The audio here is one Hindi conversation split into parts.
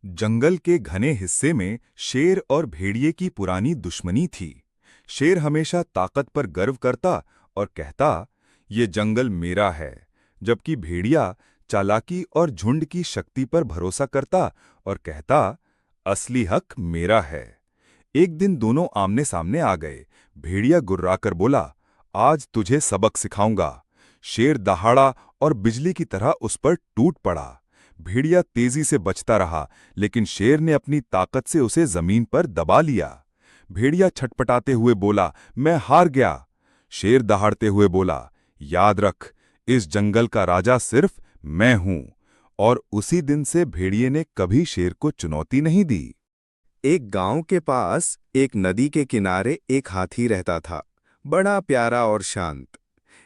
जंगल के घने हिस्से में शेर और भेड़िए की पुरानी दुश्मनी थी। शेर हमेशा ताकत पर गर्व करता और कहता, ये जंगल मेरा है, जबकि भेड़िया चालाकी और झुंड की शक्ति पर भरोसा करता और कहता, असली हक मेरा है। एक दिन दोनों आमने सामने आ गए। भेड़िया गुर्राकर बोला, आज तुझे सबक सिखाऊंगा। शेर दहाड़ा और बिजली की तरह उस पर टूट पड़ा। भेड़िया तेजी से बचता रहा, लेकिन शेर ने अपनी ताकत से उसे जमीन पर दबा लिया। भेड़िया छटपटाते हुए बोला, मैं हार गया। शेर दहाड़ते हुए बोला, याद रख, इस जंगल का राजा सिर्फ मैं हूं। और उसी दिन से भेड़िए ने कभी शेर को चुनौती नहीं दी। एक गांव के पास एक नदी के किनारे एक हाथी रहता था, बड़ा प्यारा और शांत।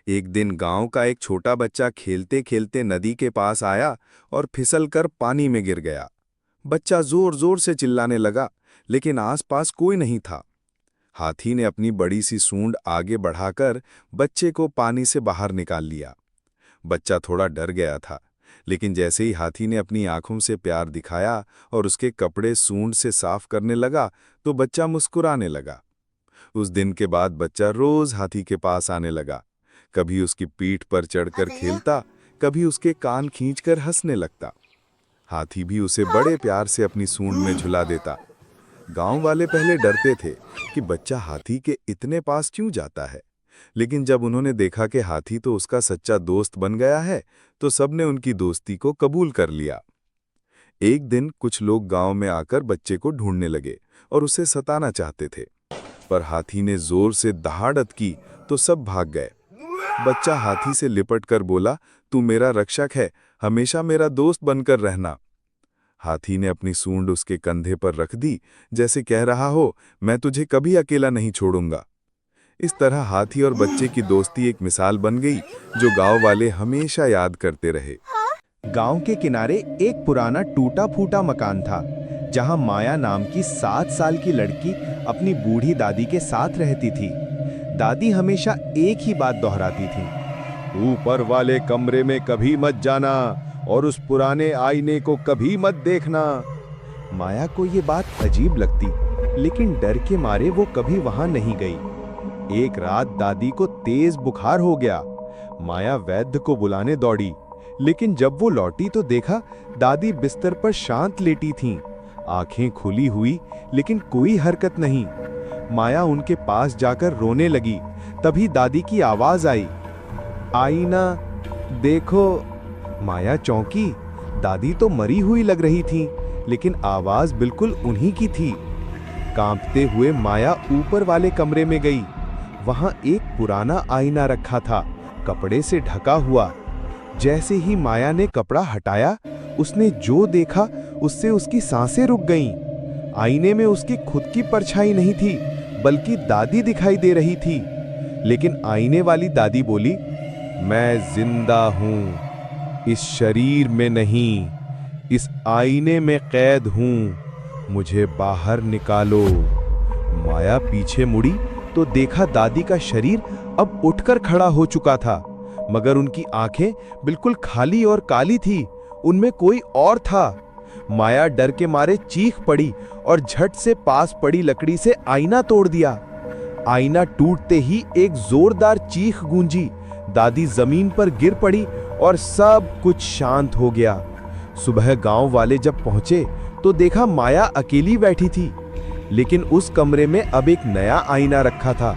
एक दिन गांव का एक छोटा बच्चा खेलते खेलते नदी के पास आया और फिसलकर पानी में गिर गया। बच्चा जोर जोर से चिल्लाने लगा, लेकिन आसपास कोई नहीं था। हाथी ने अपनी बड़ी सी सूंड आगे बढ़ाकर बच्चे को पानी से बाहर निकाल लिया। बच्चा थोड़ा डर गया था, लेकिन जैसे ही हाथी ने अपनी आंखों से प्यार दिखाया और उसके कपड़े सूंड से साफ करने लगा, तो बच्चा मुस्कुराने लगा। उस दिन के बाद बच्चा रोज हाथी के पास आने लगा। कभी उसकी पीठ पर चढ़कर खेलता, कभी उसके कान खींचकर हंसने लगता। हाथी भी उसे बड़े प्यार से अपनी सूंड में झुला देता। गांव वाले पहले डरते थे कि बच्चा हाथी के इतने पास क्यों जाता है, लेकिन जब उन्होंने देखा कि हाथी तो उसका सच्चा दोस्त बन गया है, तो सबने उनकी दोस्ती को कबूल कर लिया। एक दिन कुछ लोग गांव में आकर बच्चे को ढूंढने लगे और उसे सताना चाहते थे, पर हाथी ने जोर से दहाड़त की तो सब भाग गए। बच्चा हाथी से लिपट कर बोला, तू मेरा रक्षक है, हमेशा मेरा दोस्त बनकर रहना। हाथी ने अपनी सूंड उसके कंधे पर रख दी, जैसे कह रहा हो, मैं तुझे कभी अकेला नहीं छोड़ूंगा। इस तरह हाथी और बच्चे की दोस्ती एक मिसाल बन गई, जो गांव वाले हमेशा याद करते रहे। गांव के किनारे एक पुराना टूटा फूटा मकान था, जहां माया नाम की 7 साल की लड़की अपनी बूढ़ी दादी के साथ रहती थी। दादी हमेशा एक ही बात दोहराती थी, ऊपर वाले कमरे में कभी मत जाना और उस पुराने आईने को कभी मत देखना। माया को ये बात अजीब लगती, लेकिन डर के मारे वो कभी वहां नहीं गई। एक रात दादी को तेज बुखार हो गया। माया वैद्य को बुलाने दौड़ी, लेकिन जब वो लौटी तो देखा दादी बिस्तर पर शांत लेटी थीं, आंखें खुली हुई, लेकिन कोई हरकत नहीं। माया उनके पास जाकर रोने लगी। तभी दादी की आवाज आई, आईना देखो। माया चौंकी। दादी तो मरी हुई लग रही थी, लेकिन आवाज बिल्कुल उन्हीं की थी। कांपते हुए माया ऊपर वाले कमरे में गई। वहां एक पुराना आईना रखा था, कपड़े से ढका हुआ। जैसे ही माया ने कपड़ा हटाया, उसने जो देखा उससे उसकी सांसें रुक गईं। आईने में उसकी खुद की परछाई नहीं थी, बल्कि दादी दिखाई दे रही थी। लेकिन आईने वाली दादी बोली, मैं जिंदा हूं, इस शरीर में नहीं, इस आईने में कैद हूं, मुझे बाहर निकालो। माया पीछे मुड़ी तो देखा दादी का शरीर अब उठकर खड़ा हो चुका था, मगर उनकी आंखें बिल्कुल खाली और काली थी, उनमें कोई और था। माया डर के मारे चीख पड़ी और झट से पास पड़ी लकड़ी से आईना तोड़ दिया। आईना टूटते ही एक जोरदार चीख गूंजी। दादी जमीन पर गिर पड़ी और सब कुछ शांत हो गया। सुबह गांव वाले जब पहुंचे तो देखा माया अकेली बैठी थी, लेकिन उस कमरे में अब एक नया आईना रखा था।